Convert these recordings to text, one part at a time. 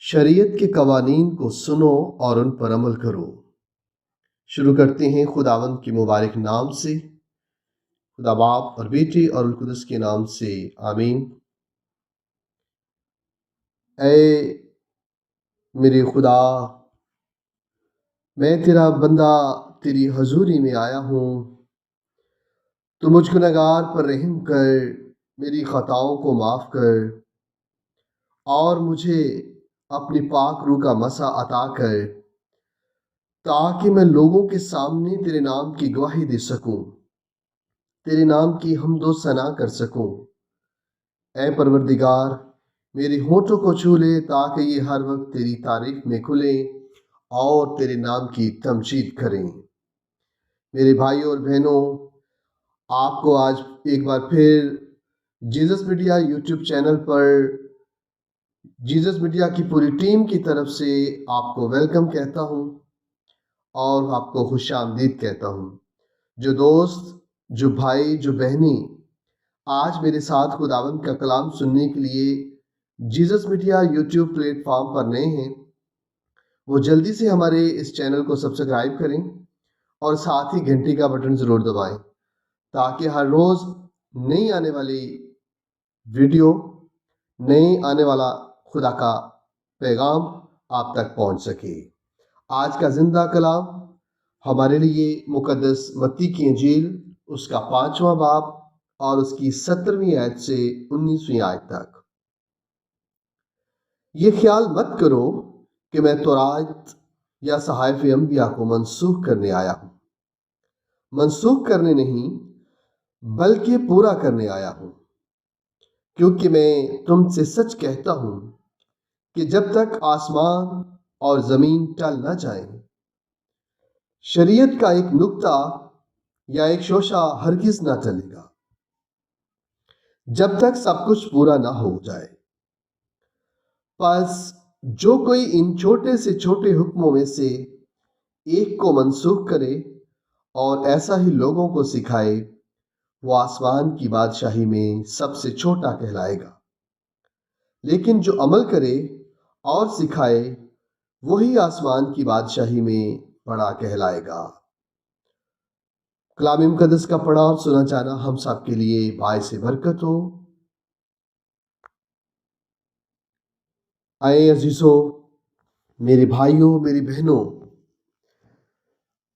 شریعت کے قوانین کو سنو اور ان پر عمل کرو۔ شروع کرتے ہیں خداوند کے مبارک نام سے، خدا باپ اور بیٹے اور روح القدس کے نام سے، آمین۔ اے میرے خدا، میں تیرا بندہ تیری حضوری میں آیا ہوں۔ تو مجھ گنہگار پر رحم کر، میری خطاؤں کو معاف کر اور مجھے اپنی پاک روح کا مسح عطا کر، تاکہ میں لوگوں کے سامنے تیرے نام کی گواہی دے سکوں، تیرے نام کی حمد و ثنا کر سکوں۔ اے پروردگار، میرے ہونٹوں کو چھو لے تاکہ یہ ہر وقت تیری تعریف میں کھلیں اور تیرے نام کی تمجید کریں۔ میرے بھائیوں اور بہنوں، آپ کو آج ایک بار پھر جیزس میڈیا یوٹیوب چینل پر جیزس میڈیا کی پوری ٹیم کی طرف سے آپ کو ویلکم کہتا ہوں اور آپ کو خوش آمدید کہتا ہوں۔ جو دوست، جو بھائی، جو بہنیں آج میرے ساتھ خداوند کا کلام سننے کے لیے Jesus media YouTube platform پر نئے ہیں، وہ جلدی سے ہمارے اس چینل کو سبسکرائب کریں اور ساتھ ہی گھنٹی کا بٹن ضرور دبائیں، تاکہ ہر روز نئی آنے والی ویڈیو، نئی آنے والا خدا کا پیغام آپ تک پہنچ سکے۔ آج کا زندہ کلام ہمارے لیے مقدس متی کی انجیل، اس کا 5واں باب اور اس کی 17ویں آیت سے 19ویں آیت تک۔ یہ خیال مت کرو کہ میں تورات یا صحائف انبیاء کو منسوخ کرنے آیا ہوں۔ منسوخ کرنے نہیں بلکہ پورا کرنے آیا ہوں، کیونکہ میں تم سے سچ کہتا ہوں کہ جب تک آسمان اور زمین ٹل نہ جائیں، شریعت کا ایک نقطہ یا ایک شوشہ ہرگز نہ ٹلے گا، جب تک سب کچھ پورا نہ ہو جائے۔ پس جو کوئی ان چھوٹے سے چھوٹے حکموں میں سے ایک کو منسوخ کرے اور ایسا ہی لوگوں کو سکھائے، وہ آسمان کی بادشاہی میں سب سے چھوٹا کہلائے گا، لیکن جو عمل کرے اور سکھائے، وہی آسمان کی بادشاہی میں بڑا کہلائے گا۔ کلام مقدس کا پڑھا اور سنا جانا ہم سب کے لیے باعث برکت ہو۔ اے عزیزو، میرے بھائیوں، میری بہنوں،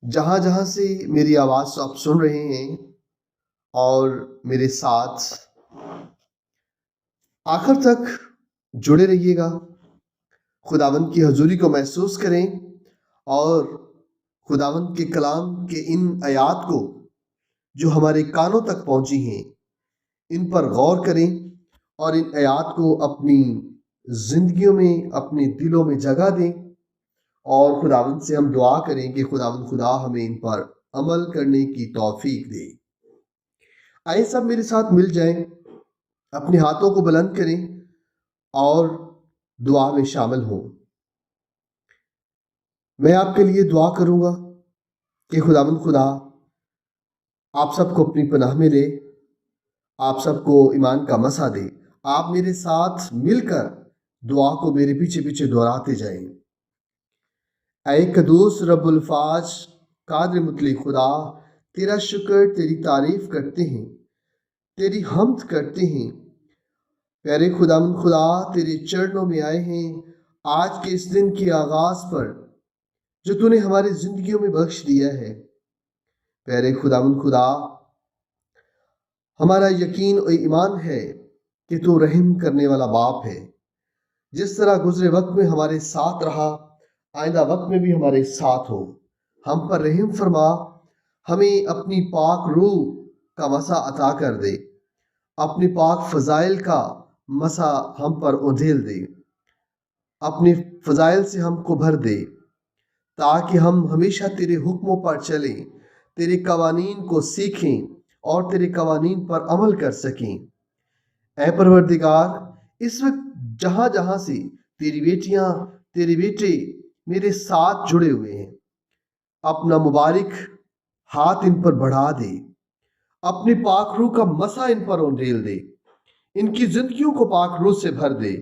جہاں جہاں سے میری آواز آپ سن رہے ہیں اور میرے ساتھ آخر تک جڑے رہیے گا، خداوند کی حضوری کو محسوس کریں اور خداوند کے کلام کے ان آیات کو جو ہمارے کانوں تک پہنچی ہیں، ان پر غور کریں اور ان آیات کو اپنی زندگیوں میں، اپنے دلوں میں جگہ دیں، اور خداوند سے ہم دعا کریں کہ خداوند خدا ہمیں ان پر عمل کرنے کی توفیق دے۔ آئے سب میرے ساتھ مل جائیں، اپنے ہاتھوں کو بلند کریں اور دعا میں شامل ہوں۔ میں آپ کے لیے دعا کروں گا کہ خداوند خدا آپ سب کو اپنی پناہ میں لے، آپ سب کو ایمان کا مسح دے۔ آپ میرے ساتھ مل کر دعا کو میرے پیچھے پیچھے دہراتے جائیں۔ اے قدوس رب الفاظ قادر مطلق خدا، تیرا شکر، تیری تعریف کرتے ہیں، تیری حمد کرتے ہیں۔ پیارے خداوند خدا، تیرے چرنوں میں آئے ہیں آج کے اس دن کے آغاز پر جو تو نے ہماری زندگیوں میں بخش دیا ہے۔ پیارے خداوند خدا، ہمارا یقین و ایمان ہے کہ تو رحم کرنے والا باپ ہے۔ جس طرح گزرے وقت میں ہمارے ساتھ رہا، آئندہ وقت میں بھی ہمارے ساتھ ہو۔ ہم پر رحم فرما، ہمیں اپنی پاک روح کا مسح عطا کر دے، اپنی پاک فضائل کا مسح ہم پر اندھیل دے، اپنے فضائل سے ہم کو بھر دے، تاکہ ہم ہمیشہ تیرے حکموں پر چلیں، تیرے قوانین کو سیکھیں اور تیرے قوانین پر عمل کر سکیں۔ اے پروردگار، اس وقت جہاں جہاں سے تیری بیٹیاں، تیرے بیٹے میرے ساتھ جڑے ہوئے ہیں، اپنا مبارک ہاتھ ان پر بڑھا دے، اپنی پاک روح کا مسح ان پر انڈیل دے، ان کی زندگیوں کو پاک روح سے بھر دے۔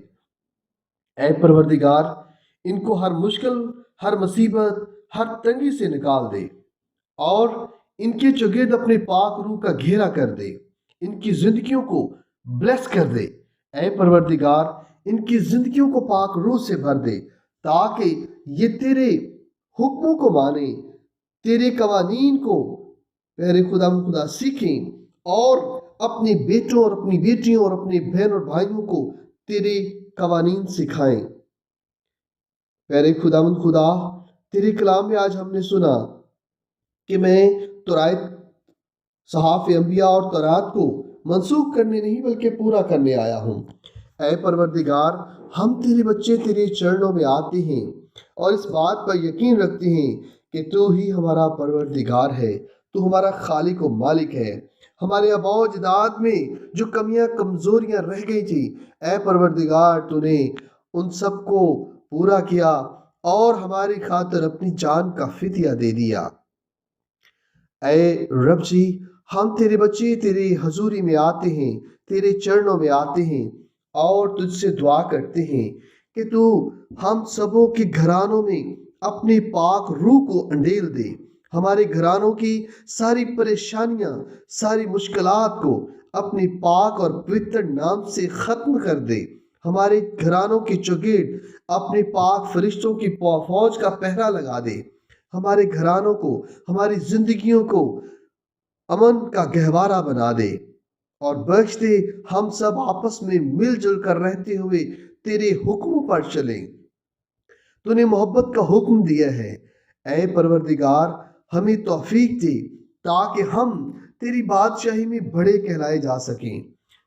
اے پروردگار ان کو ہر مشکل، ہر مصیبت، ہر تنگی سے نکال دے اور ان کے چگرد اپنے پاک روح کا گھیرا کر دے، ان کی زندگیوں کو بلیس کر دے۔ اے پروردگار ان کی زندگیوں کو پاک روح سے بھر دے تاکہ یہ تیرے حکموں کو مانیں، تیرے قوانین کو پیارے خدا سیکھیں اور اپنے بیٹوں اور اپنی بیٹیوں اور اپنے بہن اور بھائیوں کو تیرے قوانین سکھائیں۔ پیارے خدا تیرے کلام میں آج ہم نے سنا کہ میں تورات، صحاف انبیاء اور تورات کو منسوخ کرنے نہیں بلکہ پورا کرنے آیا ہوں۔ اے پروردگار ہم تیرے بچے تیرے چرنوں میں آتے ہیں اور اس بات پر یقین رکھتے ہیں کہ تو ہی ہمارا پروردگار ہے، تو ہمارا خالق و مالک ہے۔ ہمارے آباء و اجداد میں جو کمیاں کمزوریاں رہ گئی تھی، اے پروردگار تو نے ان سب کو پورا کیا اور ہماری خاطر اپنی جان کا فدیہ دے دیا۔ اے رب جی ہم تیرے بچے تیرے حضوری میں آتے ہیں، تیرے چرنوں میں آتے ہیں اور تجھ سے دعا کرتے ہیں کہ تو ہم سبوں کے گھرانوں میں اپنے پاک روح کو انڈیل دے، ہمارے گھرانوں کی ساری پریشانیاں، ساری مشکلات کو اپنے پاک اور پوتر نام سے ختم کر دے، ہمارے گھرانوں کے چوگیٹ اپنے پاک فرشتوں کی فوج کا پہرا لگا دے، ہمارے گھرانوں کو، ہماری زندگیوں کو امن کا گہوارہ بنا دے اور بخش دے ہم سب آپس میں مل جل کر رہتے ہوئے تیرے حکموں پر چلیں۔ تو نے محبت کا حکم دیا ہے، اے پروردگار ہمیں توفیق دے تاکہ ہم تیری بادشاہی میں بڑے کہلائے جا سکیں،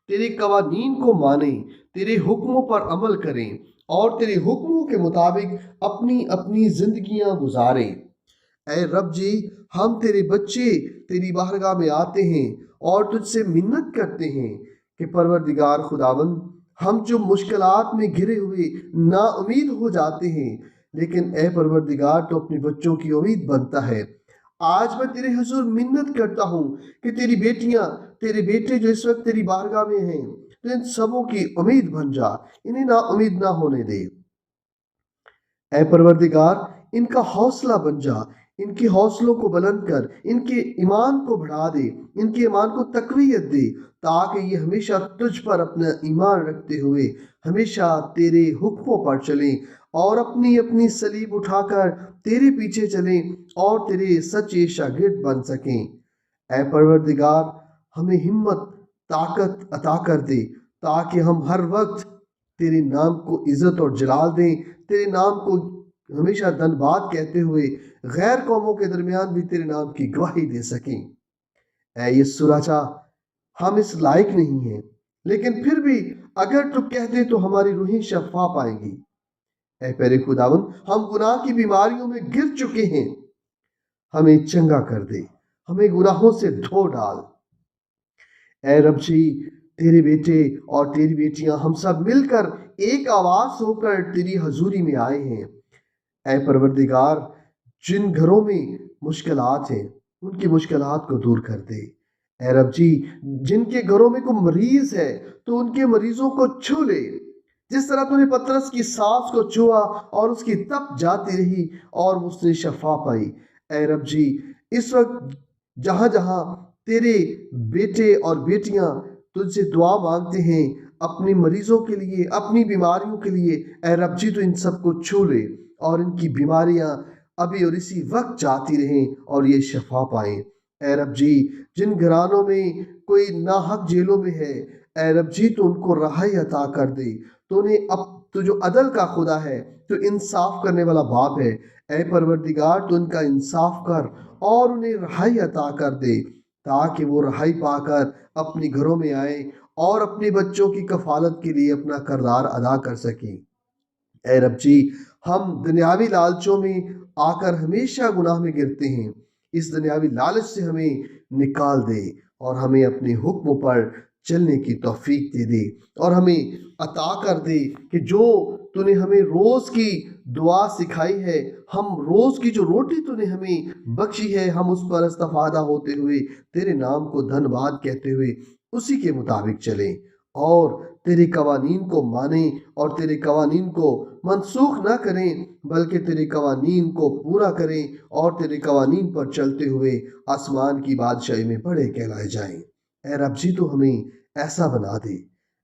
تیرے قوانین کو مانیں، تیرے حکموں پر عمل کریں اور تیرے حکموں کے مطابق اپنی اپنی زندگیاں گزاریں۔ اے رب جی ہم تیرے بچے تیری بارگاہ میں آتے ہیں اور تجھ سے منت کرتے ہیں کہ پروردگار خداوند ہم جو مشکلات میں گھرے ہوئے نا امید ہو جاتے ہیں، لیکن اے پروردگار تو اپنے بچوں کی امید بنتا ہے۔ آج میں تیرے حضور منت کرتا ہوں کہ تیری بیٹیاں، تیرے بیٹے جو اس وقت تیری بارگاہ میں ہیں، تو ان سبوں کی امید بن جا، انہیں نا امید نہ ہونے دے۔ اے پروردگار ان کا حوصلہ بن جا، ان کے حوصلوں کو بلند کر، ان کے ایمان کو بڑھا دے، ان کے ایمان کو تقویت دے تاکہ یہ ہمیشہ تجھ پر اپنا ایمان رکھتے ہوئے ہمیشہ تیرے حکموں پر چلیں اور اپنی اپنی صلیب اٹھا کر تیرے پیچھے چلیں اور تیرے سچے شاگرد بن سکیں۔ اے پروردگار ہمیں ہمت، طاقت عطا کر دے تاکہ ہم ہر وقت تیرے نام کو عزت اور جلال دیں، تیرے نام کو ہمیشہ دھن باد کہتے ہوئے غیر قوموں کے درمیان بھی تیرے نام کی گواہی دے سکیں۔ اے یسوع راجا ہم اس لائق نہیں ہیں، لیکن پھر بھی اگر تو کہہ دے تو ہماری روحیں شفا پائیں گی۔ اے پیارے خداوند ہم گناہ کی بیماریوں میں گر چکے ہیں، ہمیں چنگا کر دے، ہمیں گناہوں سے دھو ڈال۔ اے رب جی تیرے بیٹے اور تیری بیٹیاں ہم سب مل کر ایک آواز ہو کر تیری حضوری میں آئے ہیں۔ اے پروردگار جن گھروں میں مشکلات ہیں ان کی مشکلات کو دور کر دے۔ اے رب جی جن کے گھروں میں کوئی مریض ہے تو ان کے مریضوں کو چھو لے، جس طرح تو نے پترس کی سانس کو چھوا اور اس کی تپ جاتی رہی اور اس نے شفا پائی۔ اے رب جی اس وقت جہاں جہاں تیرے بیٹے اور بیٹیاں تجھ سے دعا مانگتے ہیں اپنے مریضوں کے لیے، اپنی بیماریوں کے لیے، اے رب جی تو ان سب کو چھو لے اور ان کی بیماریاں ابھی اور اسی وقت جاتی رہیں اور یہ شفا پائیں۔ اے رب جی جن گھرانوں میں کوئی ناحق جیلوں میں ہے، اے رب جی تو ان کو رہائی عطا کر دے۔ تو جو عدل کا خدا ہے، تو انصاف کرنے والا باپ ہے، اے پروردگار تو ان کا انصاف کر اور انہیں رہائی عطا کر دے تاکہ وہ رہائی پا کر اپنے گھروں میں آئیں اور اپنے بچوں کی کفالت کے لیے اپنا کردار ادا کر سکیں۔ اے رب جی ہم دنیاوی لالچوں میں آ کر ہمیشہ گناہ میں گرتے ہیں، اس دنیاوی لالچ سے ہمیں نکال دے اور ہمیں اپنے حکموں پر چلنے کی توفیق دے دے اور ہمیں عطا کر دے کہ جو تو نے ہمیں روز کی دعا سکھائی ہے، ہم روز کی جو روٹی تو نے ہمیں بخشی ہے، ہم اس پر استفادہ ہوتے ہوئے تیرے نام کو دھن باد کہتے ہوئے اسی کے مطابق چلیں اور تیرے قوانین کو مانیں اور تیرے قوانین کو منسوخ نہ کریں، بلکہ تیرے قوانین کو پورا کریں اور تیرے قوانین پر چلتے ہوئے آسمان کی بادشاہی میں بڑے کہلائے جائیں۔ اے رب جی تو ہمیں ایسا بنا دے،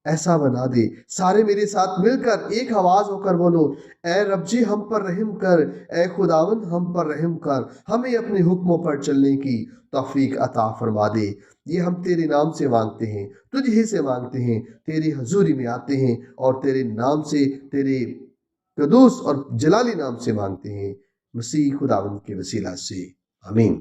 ایسا بنا دے۔ سارے میرے ساتھ مل کر ایک آواز ہو کر بولو، اے رب جی ہم پر رحم کر، اے خداوند ہم پر رحم کر، ہمیں اپنے حکموں پر چلنے کی توفیق عطا فرما دے۔ یہ ہم تیرے نام سے مانگتے ہیں، تجھ ہی سے مانگتے ہیں، تیری حضوری میں آتے ہیں اور تیرے نام سے، تیرے قدوس اور جلالی نام سے مانگتے ہیں، مسیح خداوند کے وسیلہ سے، آمین۔